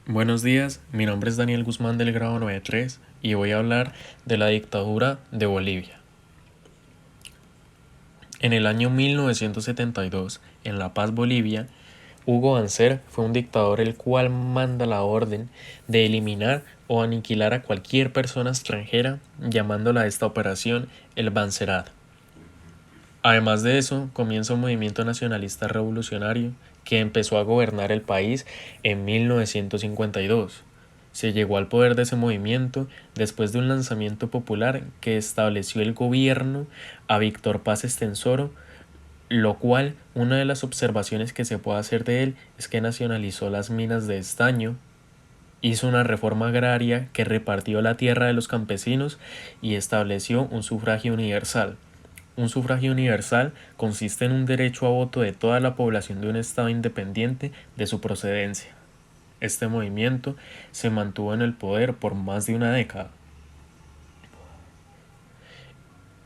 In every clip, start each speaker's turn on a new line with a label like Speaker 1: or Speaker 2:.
Speaker 1: Buenos días, mi nombre es Daniel Guzmán del grado 93 y voy a hablar de la dictadura de Bolivia. En el año 1972, en La Paz, Bolivia, Hugo Banzer fue un dictador el cual manda la orden de eliminar o aniquilar a cualquier persona extranjera, llamándola a esta operación el Banzerad. Además de eso, comienza un movimiento nacionalista revolucionario que empezó a gobernar el país en 1952. Se llegó al poder de ese movimiento después de un lanzamiento popular que estableció el gobierno a Víctor Paz Estenssoro, lo cual una de las observaciones que se puede hacer de él es que nacionalizó las minas de estaño, hizo una reforma agraria que repartió la tierra de los campesinos y estableció un sufragio universal. Un sufragio universal consiste en un derecho a voto de toda la población de un estado independiente de su procedencia. Este movimiento se mantuvo en el poder por más de una década.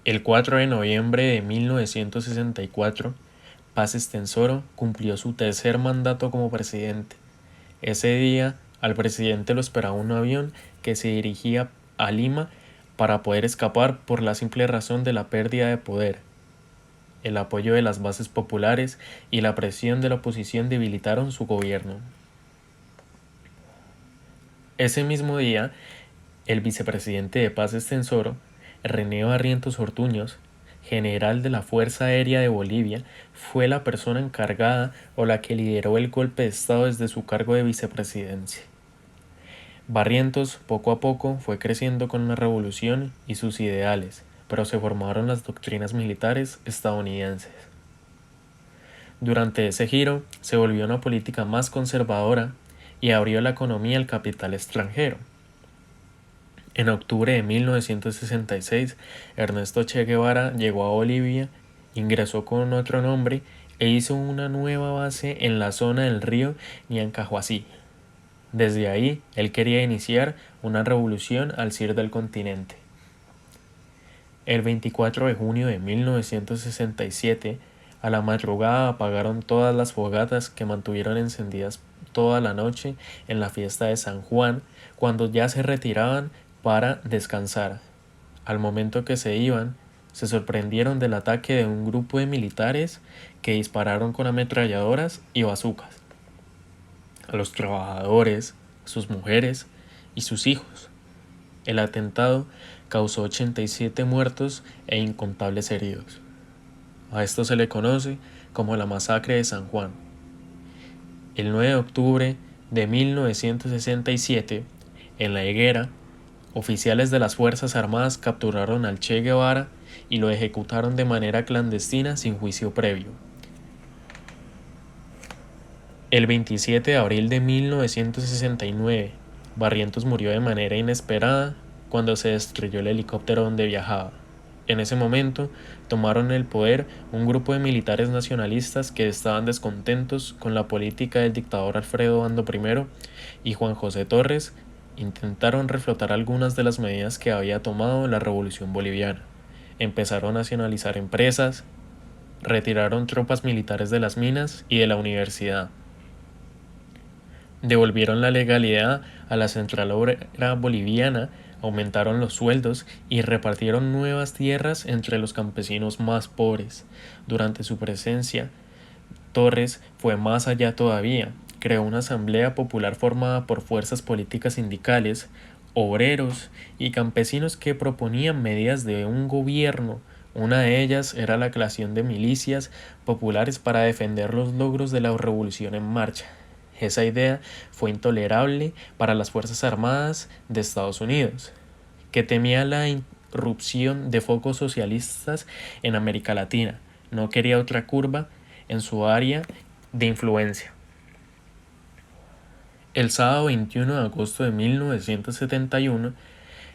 Speaker 1: El 4 de noviembre de 1964, Paz Estenssoro cumplió su tercer mandato como presidente. Ese día, al presidente lo esperaba un avión que se dirigía a Lima para poder escapar por la simple razón de la pérdida de poder. El apoyo de las bases populares y la presión de la oposición debilitaron su gobierno. Ese mismo día, el vicepresidente de Paz Estenssoro, René Barrientos Ortuños, general de la Fuerza Aérea de Bolivia, fue la persona encargada o la que lideró el golpe de Estado desde su cargo de vicepresidencia. Barrientos poco a poco fue creciendo con la revolución y sus ideales, pero se formaron las doctrinas militares estadounidenses. Durante ese giro, se volvió una política más conservadora y abrió la economía al capital extranjero. En octubre de 1966, Ernesto Che Guevara llegó a Bolivia, ingresó con otro nombre e hizo una nueva base en la zona del río Ñancahuasí. Desde ahí, él quería iniciar una revolución al sur del continente. El 24 de junio de 1967, a la madrugada apagaron todas las fogatas que mantuvieron encendidas toda la noche en la fiesta de San Juan, cuando ya se retiraban para descansar. Al momento que se iban, se sorprendieron del ataque de un grupo de militares que dispararon con ametralladoras y bazucas a los trabajadores, sus mujeres y sus hijos. El atentado causó 87 muertos e incontables heridos. A esto se le conoce como la masacre de San Juan. El 9 de octubre de 1967, en La Higuera, oficiales de las Fuerzas Armadas capturaron al Che Guevara y lo ejecutaron de manera clandestina sin juicio previo. El 27 de abril de 1969, Barrientos murió de manera inesperada cuando se destruyó el helicóptero donde viajaba. En ese momento, tomaron el poder un grupo de militares nacionalistas que estaban descontentos con la política del dictador Alfredo Bando I y Juan José Torres. Intentaron reflotar algunas de las medidas que había tomado la revolución boliviana. Empezaron a nacionalizar empresas, retiraron tropas militares de las minas y de la universidad. Devolvieron la legalidad a la central obrera boliviana, aumentaron los sueldos y repartieron nuevas tierras entre los campesinos más pobres. Durante su presencia, Torres fue más allá todavía. Creó una asamblea popular formada por fuerzas políticas sindicales, obreros y campesinos que proponían medidas de un gobierno. Una de ellas era la creación de milicias populares para defender los logros de la revolución en marcha. Esa idea fue intolerable para las Fuerzas Armadas de Estados Unidos, que temía la irrupción de focos socialistas en América Latina. No quería otra curva en su área de influencia. El sábado 21 de agosto de 1971,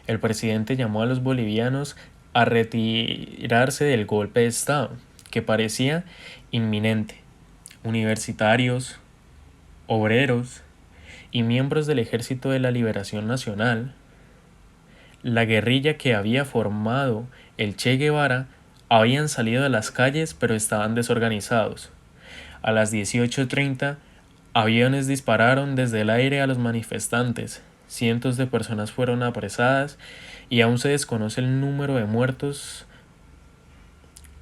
Speaker 1: el presidente llamó a los bolivianos a retirarse del golpe de Estado, que parecía inminente. Universitarios, obreros y miembros del Ejército de la Liberación Nacional, la guerrilla que había formado el Che Guevara, habían salido a las calles pero estaban desorganizados. A las 18:30 Aviones dispararon desde el aire a los manifestantes, cientos de personas fueron apresadas y aún se desconoce el número de muertos.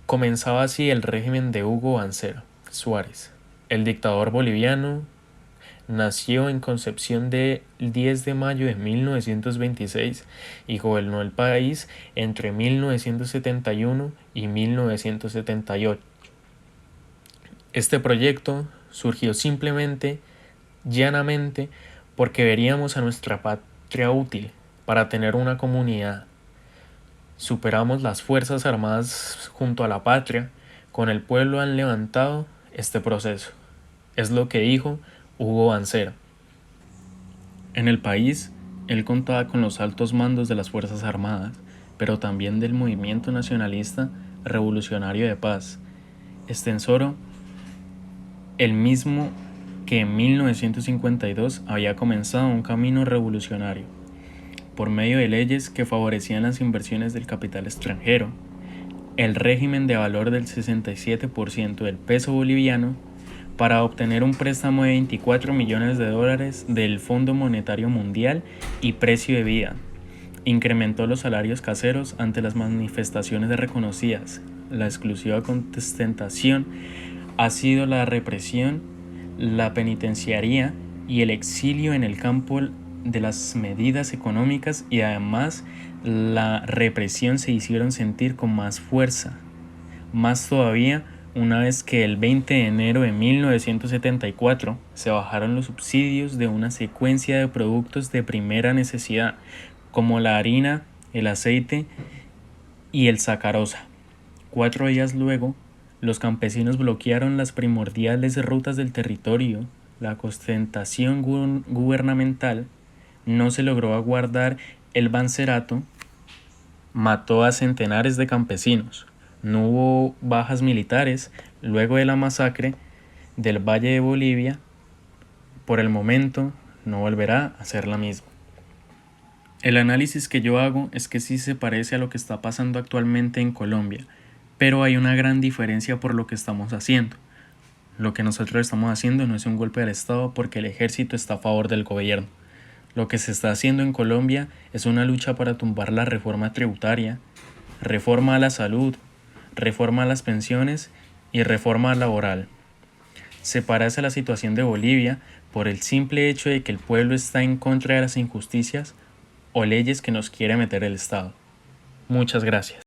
Speaker 1: Comenzaba así el régimen de Hugo Banzer Suárez. El dictador boliviano nació en Concepción el 10 de mayo de 1926 y gobernó el país entre 1971 y 1978. Este proyecto surgió simplemente, llanamente, porque veríamos a nuestra patria útil para tener una comunidad. Superamos las Fuerzas Armadas junto a la patria, con el pueblo han levantado este proceso. Es lo que dijo Hugo Banzer. En el país, él contaba con los altos mandos de las Fuerzas Armadas, pero también del movimiento nacionalista revolucionario de paz, Extensoro, el mismo que en 1952 había comenzado un camino revolucionario, por medio de leyes que favorecían las inversiones del capital extranjero, el régimen de valor del 67% del peso boliviano, para obtener un préstamo de 24 millones de dólares del Fondo Monetario Mundial y precio de vida. Incrementó los salarios caseros ante las manifestaciones reconocidas. La exclusiva contestación ha sido la represión, la penitenciaría y el exilio en el campo de las medidas económicas, y además la represión se hicieron sentir con más fuerza. Más todavía, una vez que el 20 de enero de 1974 se bajaron los subsidios de una secuencia de productos de primera necesidad, como la harina, el aceite y el sacarosa. 4 días luego, los campesinos bloquearon las primordiales rutas del territorio. La ostentación gubernamental no se logró aguardar. El Banzerato mató a centenares de campesinos. No hubo bajas militares luego de la masacre del Valle de Bolivia. Por el momento, no volverá a ser la misma. El análisis que yo hago es que sí se parece a lo que está pasando actualmente en Colombia, pero hay una gran diferencia por lo que estamos haciendo. Lo que nosotros estamos haciendo no es un golpe al Estado porque el ejército está a favor del gobierno. Lo que se está haciendo en Colombia es una lucha para tumbar la reforma tributaria, reforma a la salud, reforma a las pensiones y reforma laboral. Se parece a la situación de Bolivia por el simple hecho de que el pueblo está en contra de las injusticias o leyes que nos quiere meter el Estado. Muchas gracias.